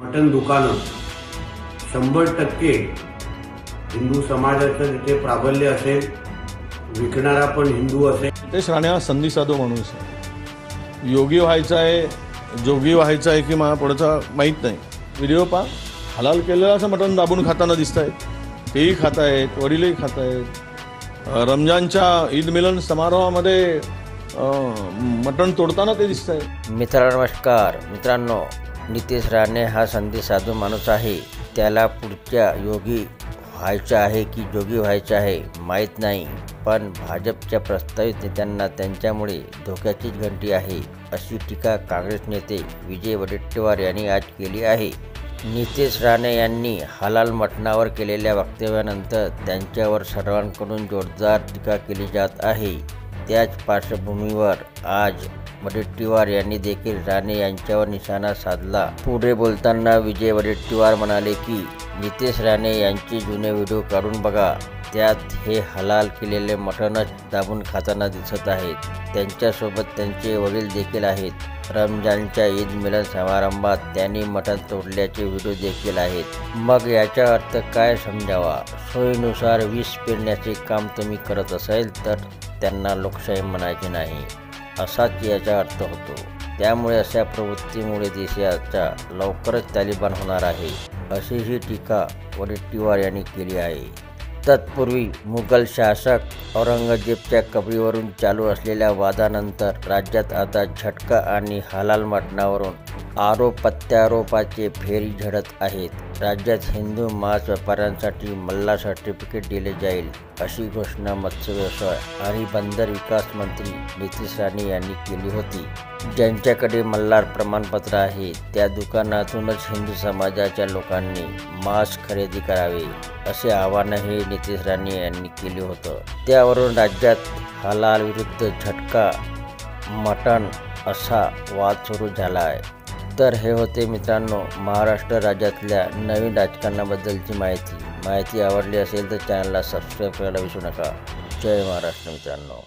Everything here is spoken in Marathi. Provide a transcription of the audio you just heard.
मटण दुकानं 100% हिंदू समाजाचं तिथे प्राबल्य असेल, विकणारा पण हिंदू असेल. नितेश राणे हा संधी साधू माणूस आहे. योगी व्हायचा आहे, जोगी व्हायचा आहे की मला पुढचा माहीत नाही. व्हिडिओ पहा, हलाल केलेलं असं मटण दाबून खाताना दिसत आहेत. तेही खात आहेत, वडीलही खात आहेत. रमजानच्या ईद मिलन समारोहामध्ये मटण तोडताना ते दिसत आहे. नमस्कार मित्रांनो, नितेश राणे हा संधी साधू माणूस आहे. त्याला पुढच्या योगी व्हायचं आहे की जोगी व्हायचं आहे माहीत नाही, पण भाजपच्या प्रस्तावित नेत्यांना त्यांच्यामुळे धोक्याचीच घंटी आहे, अशी टीका काँग्रेस नेते विजय वडेट्टीवार यांनी आज केली आहे. नितेश राणे यांनी हलाल मटणावर केलेल्या वक्तव्यानंतर त्यांच्यावर सर्वांकडून जोरदार टीका केली जात आहे. त्याच पार्श्वभूमीवर आज वडेट्टीवार यांनी देखील राणे यांच्यावर निशाणा साधला. पुढे बोलताना विजय वडेट्टीवार म्हणाले की नितेश राणे यांचे जुने व्हिडिओ काढून बघा, त्यात हे हलाल केलेले मटणच दाबून खाताना दिसत आहेत. त्यांच्यासोबत त्यांचे वडील देखील आहेत. रमजानच्या ईद मिलन समारंभात त्यांनी मटण तोडल्याचे व्हिडिओ देखील आहेत. मग याचा अर्थ काय समजावा? सोयीनुसार विष पेरण्याचे काम तुम्ही करत असाल तर त्यांना लोकशाही म्हणायचे नाही, असाच याचा अर्थ होतो. त्यामुळे अशा प्रवृत्तीमुळे देशाचा लवकरच तालिबान होणार आहे, अशी ही टीका वडेट्टीवार यांनी केली आहे. तत्पूर्वी मुघल शासक औरंगजेबच्या कबरीवरून चालू असलेल्या वादानंतर राज्यात आता झटका आणि हलाल मटणावरून आरोप प्रत्यारोपाचे फेरी झडत आहेत. राज्यात हिंदू मांस व्यापाऱ्यांसाठी मल्हार सर्टिफिकेट दिले जाईल, अशी घोषणा मत्स्य व्यवसाय आणि बंदर विकास मंत्री नितेश राणे यांनी केली होती. ज्यांच्याकडे मल्हार प्रमाणपत्र आहे त्या दुकानातूनच हिंदू समाजाच्या लोकांनी मांस खरेदी करावे, असे आवाहनही नितेश राणे यांनी केले होतं. त्यावरून राज्यात हलाल विरुद्ध झटका मटण असा वाद सुरू झाला आहे. तर हे होते मित्रांनो महाराष्ट्र राज्यातल्या नवीन राजकारणाबद्दलची माहिती आवडली असेल तर चॅनलला सबस्क्राईब करायला विसरू नका. जय महाराष्ट्र मित्रांनो.